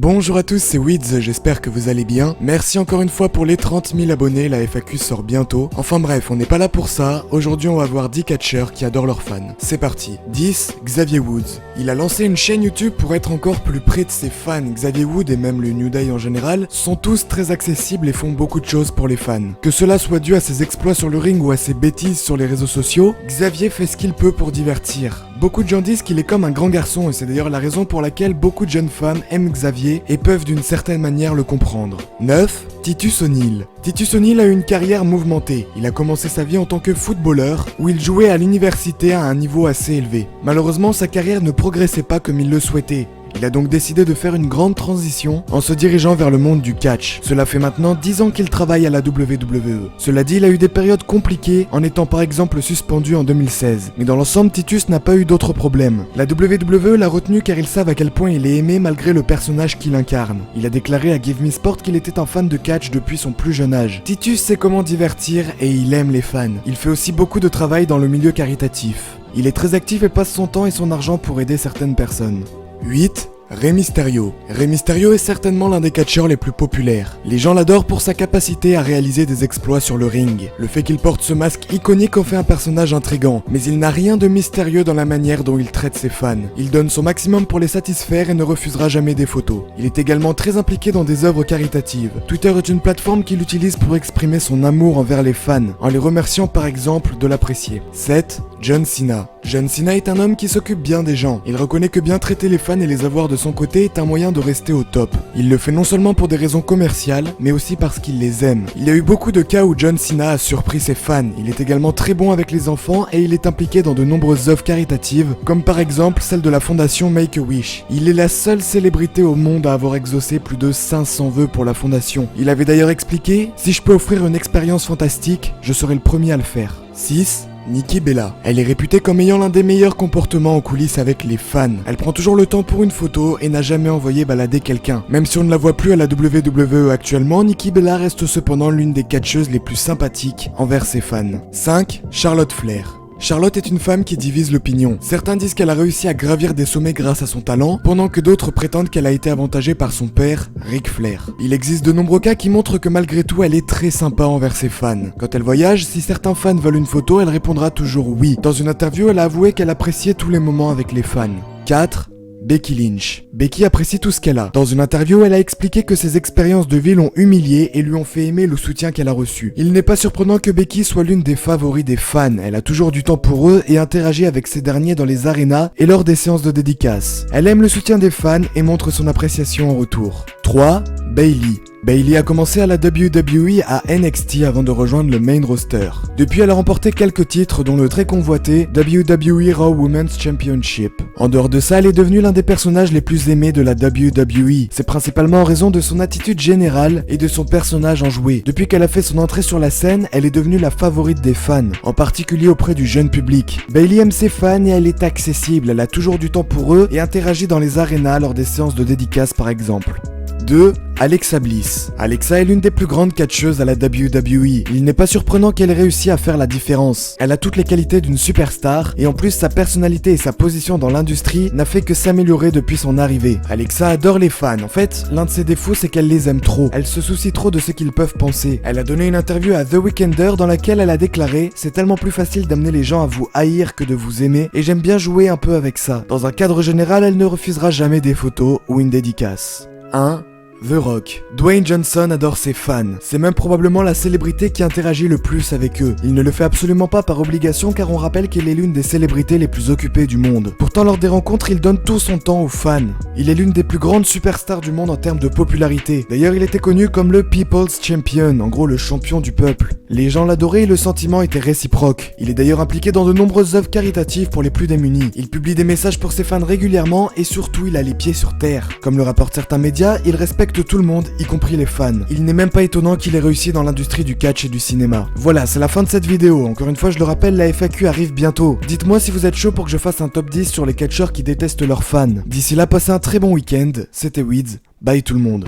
Bonjour à tous, c'est Wids, j'espère que vous allez bien. Merci encore une fois pour les 30 000 abonnés, la FAQ sort bientôt. Enfin bref, on n'est pas là pour ça, aujourd'hui on va voir 10 catcheurs qui adorent leurs fans. C'est parti. 10. Xavier Woods. Il a lancé une chaîne YouTube pour être encore plus près de ses fans. Xavier Woods et même le New Day en général sont tous très accessibles et font beaucoup de choses pour les fans. Que cela soit dû à ses exploits sur le ring ou à ses bêtises sur les réseaux sociaux, Xavier fait ce qu'il peut pour divertir. Beaucoup de gens disent qu'il est comme un grand garçon et c'est d'ailleurs la raison pour laquelle beaucoup de jeunes femmes aiment Xavier et peuvent d'une certaine manière le comprendre. 9. Titus O'Neil. Titus O'Neil a eu une carrière mouvementée. Il a commencé sa vie en tant que footballeur où il jouait à l'université à un niveau assez élevé. Malheureusement, sa carrière ne progressait pas comme il le souhaitait. Il a donc décidé de faire une grande transition en se dirigeant vers le monde du catch. Cela fait maintenant 10 ans qu'il travaille à la WWE. Cela dit, il a eu des périodes compliquées en étant par exemple suspendu en 2016. Mais dans l'ensemble, Titus n'a pas eu d'autres problèmes. La WWE l'a retenu car ils savent à quel point il est aimé malgré le personnage qu'il incarne. Il a déclaré à Give Me Sport qu'il était un fan de catch depuis son plus jeune âge. Titus sait comment divertir et il aime les fans. Il fait aussi beaucoup de travail dans le milieu caritatif. Il est très actif et passe son temps et son argent pour aider certaines personnes. 8. Rey Mysterio. Rey Mysterio est certainement l'un des catcheurs les plus populaires. Les gens l'adorent pour sa capacité à réaliser des exploits sur le ring. Le fait qu'il porte ce masque iconique en fait un personnage intrigant, mais il n'a rien de mystérieux dans la manière dont il traite ses fans. Il donne son maximum pour les satisfaire et ne refusera jamais des photos. Il est également très impliqué dans des œuvres caritatives. Twitter est une plateforme qu'il utilise pour exprimer son amour envers les fans, en les remerciant par exemple de l'apprécier. 7. John Cena. John Cena est un homme qui s'occupe bien des gens. Il reconnaît que bien traiter les fans et les avoir de son côté est un moyen de rester au top. Il le fait non seulement pour des raisons commerciales, mais aussi parce qu'il les aime. Il y a eu beaucoup de cas où John Cena a surpris ses fans. Il est également très bon avec les enfants et il est impliqué dans de nombreuses œuvres caritatives, comme par exemple celle de la fondation Make-A-Wish. Il est la seule célébrité au monde à avoir exaucé plus de 500 vœux pour la fondation. Il avait d'ailleurs expliqué « Si je peux offrir une expérience fantastique, je serai le premier à le faire ». 6. Nikki Bella. Elle est réputée comme ayant l'un des meilleurs comportements en coulisses avec les fans. Elle prend toujours le temps pour une photo et n'a jamais envoyé balader quelqu'un. Même si on ne la voit plus à la WWE actuellement, Nikki Bella reste cependant l'une des catcheuses les plus sympathiques envers ses fans. 5. Charlotte Flair. Charlotte est une femme qui divise l'opinion. Certains disent qu'elle a réussi à gravir des sommets grâce à son talent, pendant que d'autres prétendent qu'elle a été avantagée par son père, Ric Flair. Il existe de nombreux cas qui montrent que malgré tout, elle est très sympa envers ses fans. Quand elle voyage, si certains fans veulent une photo, elle répondra toujours oui. Dans une interview, elle a avoué qu'elle appréciait tous les moments avec les fans. 4. Becky Lynch. Becky apprécie tout ce qu'elle a. Dans une interview, elle a expliqué que ses expériences de vie l'ont humiliée et lui ont fait aimer le soutien qu'elle a reçu. Il n'est pas surprenant que Becky soit l'une des favoris des fans. Elle a toujours du temps pour eux et interagit avec ces derniers dans les arénas et lors des séances de dédicaces. Elle aime le soutien des fans et montre son appréciation en retour. 3. Bayley. Bayley a commencé à la WWE à NXT avant de rejoindre le main roster. Depuis, elle a remporté quelques titres dont le très convoité WWE Raw Women's Championship. En dehors de ça, elle est devenue l'un des personnages les plus aimés de la WWE. C'est principalement en raison de son attitude générale et de son personnage enjoué. Depuis qu'elle a fait son entrée sur la scène, elle est devenue la favorite des fans, en particulier auprès du jeune public. Bayley aime ses fans et elle est accessible, elle a toujours du temps pour eux et interagit dans les arénas lors des séances de dédicaces par exemple. 2. Alexa Bliss. Alexa est l'une des plus grandes catcheuses à la WWE. Il n'est pas surprenant qu'elle ait réussi à faire la différence. Elle a toutes les qualités d'une superstar et en plus sa personnalité et sa position dans l'industrie n'a fait que s'améliorer depuis son arrivée. Alexa adore les fans. En fait, l'un de ses défauts c'est qu'elle les aime trop. Elle se soucie trop de ce qu'ils peuvent penser. Elle a donné une interview à The Weekender dans laquelle elle a déclaré « C'est tellement plus facile d'amener les gens à vous haïr que de vous aimer et j'aime bien jouer un peu avec ça. Dans un cadre général, elle ne refusera jamais des photos ou une dédicace. » 1. The Rock. Dwayne Johnson adore ses fans. C'est même probablement la célébrité qui interagit le plus avec eux. Il ne le fait absolument pas par obligation car on rappelle qu'il est l'une des célébrités les plus occupées du monde. Pourtant lors des rencontres, il donne tout son temps aux fans. Il est l'une des plus grandes superstars du monde en termes de popularité. D'ailleurs, il était connu comme le People's Champion, en gros le champion du peuple. Les gens l'adoraient et le sentiment était réciproque. Il est d'ailleurs impliqué dans de nombreuses œuvres caritatives pour les plus démunis. Il publie des messages pour ses fans régulièrement et surtout il a les pieds sur terre. Comme le rapportent certains médias, il respecte tout le monde, y compris les fans. Il n'est même pas étonnant qu'il ait réussi dans l'industrie du catch et du cinéma. Voilà, c'est la fin de cette vidéo. Encore une fois, je le rappelle, la FAQ arrive bientôt. Dites-moi si vous êtes chaud pour que je fasse un top 10 sur les catcheurs qui détestent leurs fans. D'ici là, passez un très bon week-end. C'était Wids. Bye tout le monde.